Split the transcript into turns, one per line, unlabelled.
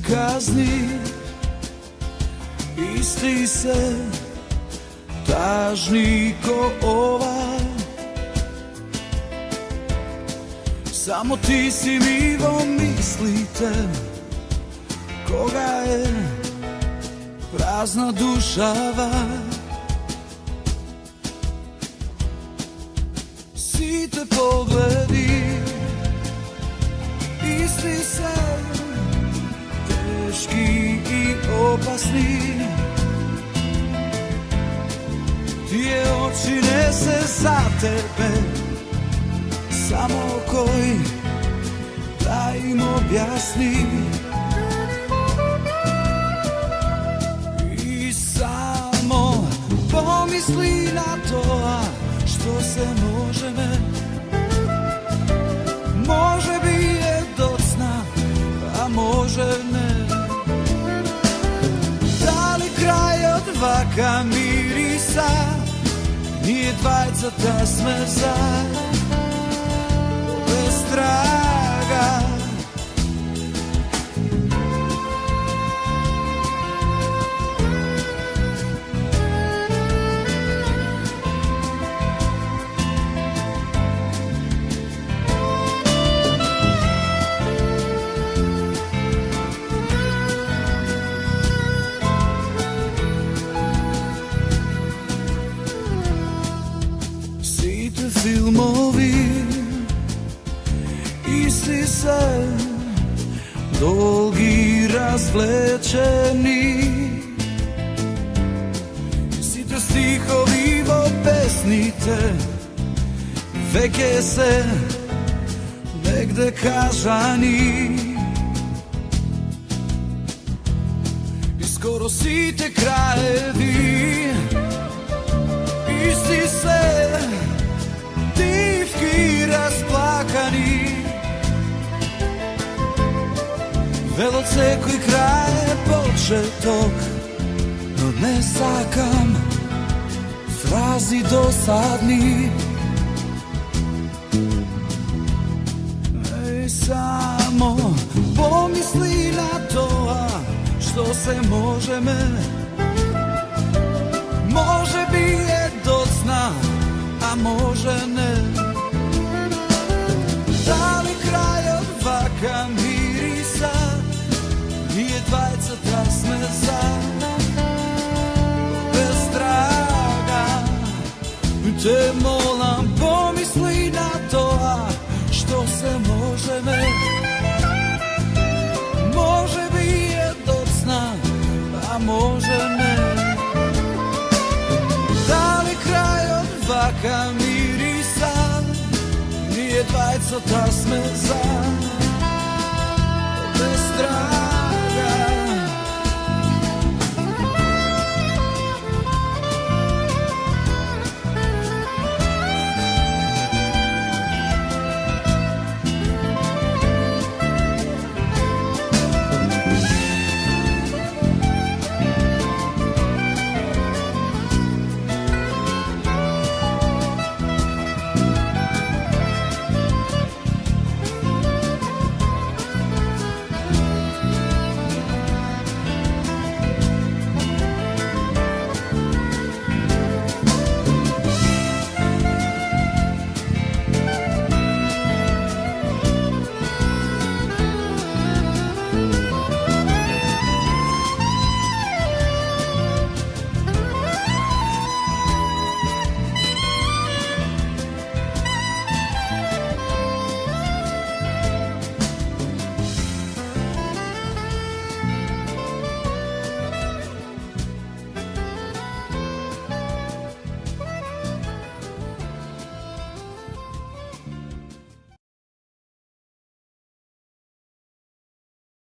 Kazni, isti se, tažni ko ovaj. Samo ti si nivo mislite, koga je prazna dušava. Site pogledi, isti se, teški i opasni. Tije oči nese za tebe, samo koji da im objasni. I samo pomisli na to, a što se može me, može bi je do sna, a može ne. Da li kraj od vaka mirisa, nije dvajca ta smeza, bez traga. Filmovi, isti se, dolgi razvlečeni. Site stihovi vo pesnite, veke se negde kažani. I skoro site krajevi, isti se, rasplakani. Veloce koji kraje početok, no ne sakam frazi dosadni. Ej, samo pomisli na to, a što se može me, može bi je do sna, a može ne. Da li kraj od vaka mirisa, nije dvajca ta smeza, bez traga. Te molam pomisli na to, a što se može me, može bi je do sna, a može ne. Da li kraj od vaka mirisa, nije dvajca ta smeza,